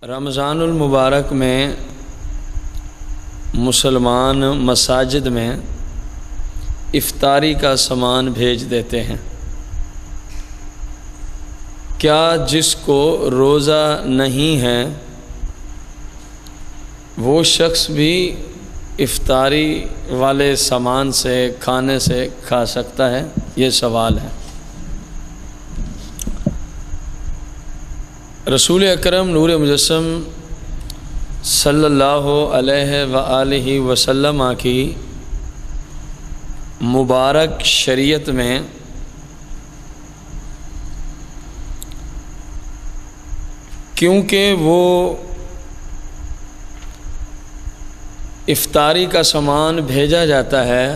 رمضان المبارک میں مسلمان مساجد میں افطاری کا سامان بھیج دیتے ہیں۔ کیا جس کو روزہ نہیں ہے وہ شخص بھی افطاری والے سامان سے کھانے سے کھا سکتا ہے؟ یہ سوال ہے۔ رسول اکرم نور مجسم صلی اللہ علیہ وآلہ وسلم کی مبارک شریعت میں کیونکہ وہ افطاری کا سامان بھیجا جاتا ہے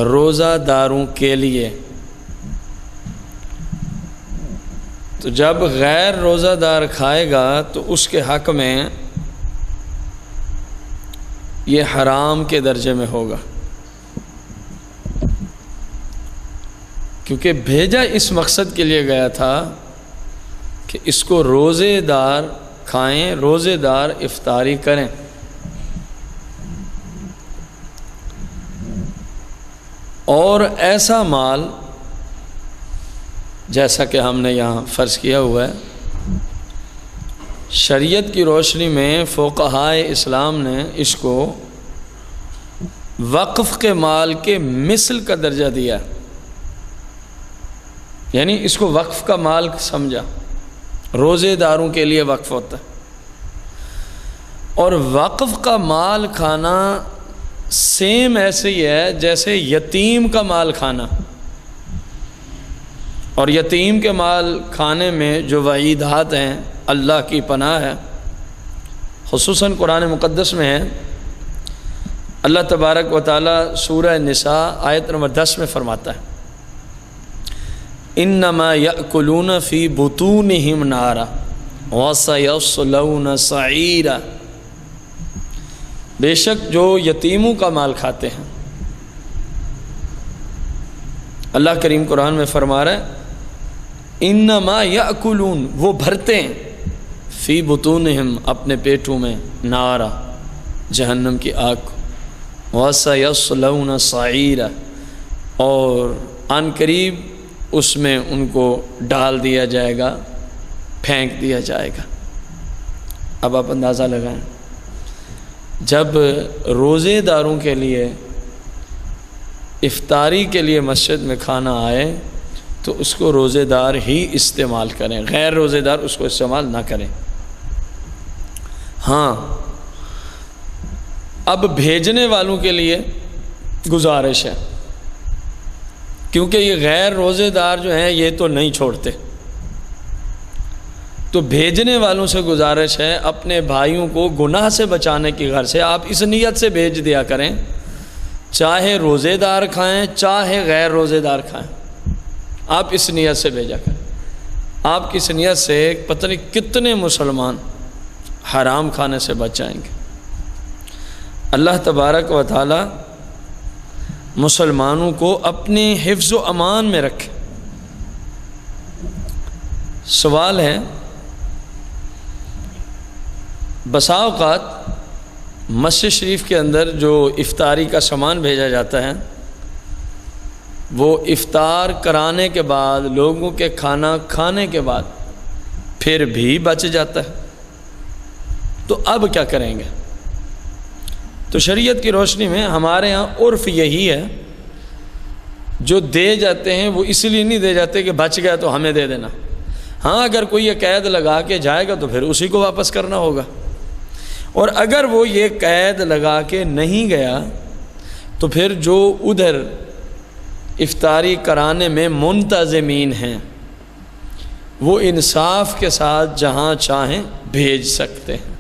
روزہ داروں کے لیے، تو جب غیر روزہ دار کھائے گا تو اس کے حق میں یہ حرام کے درجے میں ہوگا، کیونکہ بھیجا اس مقصد کے لیے گیا تھا کہ اس کو روزے دار کھائیں، روزے دار افطاری کریں۔ اور ایسا مال جیسا کہ ہم نے یہاں فرض کیا ہوا ہے، شریعت کی روشنی میں فقہائے اسلام نے اس کو وقف کے مال کے مثل کا درجہ دیا، یعنی اس کو وقف کا مال سمجھا، روزے داروں کے لیے وقف ہوتا ہے۔ اور وقف کا مال کھانا سیم ایسے ہی ہے جیسے یتیم کا مال کھانا، اور یتیم کے مال کھانے میں جو وعیدات ہیں اللہ کی پناہ ہے، خصوصاً قرآن مقدس میں ہے۔ اللہ تبارک و تعالی سورہ نساء آیت نمبر 10 میں فرماتا ہے، انما یأکلون فی بطونہم نارا وسیصلون سعیرا، بے شک جو یتیموں کا مال کھاتے ہیں، اللہ کریم قرآن میں فرما رہا ہے انما یأکلون، وہ بھرتے ہیں، فی بطونہم، اپنے پیٹوں میں، نارا، جہنم کی آگ کو، وسیصلون سعیرا، اور عن قریب اس میں ان کو ڈال دیا جائے گا، پھینک دیا جائے گا۔ اب آپ اندازہ لگائیں، جب روزے داروں کے لیے افطاری کے لیے مسجد میں کھانا آئے تو اس کو روزے دار ہی استعمال کریں، غیر روزے دار اس کو استعمال نہ کریں۔ ہاں، اب بھیجنے والوں کے لیے گزارش ہے، کیونکہ یہ غیر روزے دار جو ہیں یہ تو نہیں چھوڑتے، تو بھیجنے والوں سے گزارش ہے اپنے بھائیوں کو گناہ سے بچانے کی غرض سے آپ اس نیت سے بھیج دیا کریں، چاہے روزے دار کھائیں چاہے غیر روزے دار کھائیں، آپ اس نیت سے بھیجا کریں۔ آپ کی اس نیت سے پتہ نہیں کتنے مسلمان حرام کھانے سے بچ جائیں گے۔ اللہ تبارک و تعالی مسلمانوں کو اپنے حفظ و امان میں رکھے۔ سوال ہے، بسا اوقات مسجد شریف کے اندر جو افطاری کا سامان بھیجا جاتا ہے وہ افطار کرانے کے بعد، لوگوں کے کھانا کھانے کے بعد پھر بھی بچ جاتا ہے، تو اب کیا کریں گے؟ تو شریعت کی روشنی میں ہمارے ہاں عرف یہی ہے، جو دے جاتے ہیں وہ اس لیے نہیں دے جاتے کہ بچ گیا تو ہمیں دے دینا۔ ہاں، اگر کوئی یہ قید لگا کے جائے گا تو پھر اسی کو واپس کرنا ہوگا، اور اگر وہ یہ قید لگا کے نہیں گیا تو پھر جو ادھر افطاری کرانے میں منتظمین ہیں وہ انصاف کے ساتھ جہاں چاہیں بھیج سکتے ہیں۔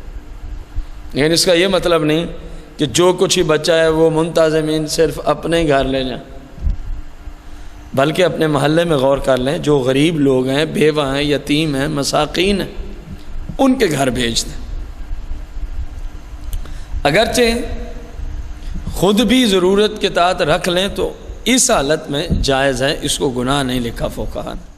لیکن اس کا یہ مطلب نہیں کہ جو کچھ ہی بچا ہے وہ منتظمین صرف اپنے گھر لے جائیں، بلکہ اپنے محلے میں غور کر لیں، جو غریب لوگ ہیں، بیوہ ہیں، یتیم ہیں، مساکین ہیں، ان کے گھر بھیج دیں۔ اگرچہ خود بھی ضرورت کے تحت رکھ لیں تو اس حالت میں جائز ہے، اس کو گناہ نہیں لکھا فقہاء نے۔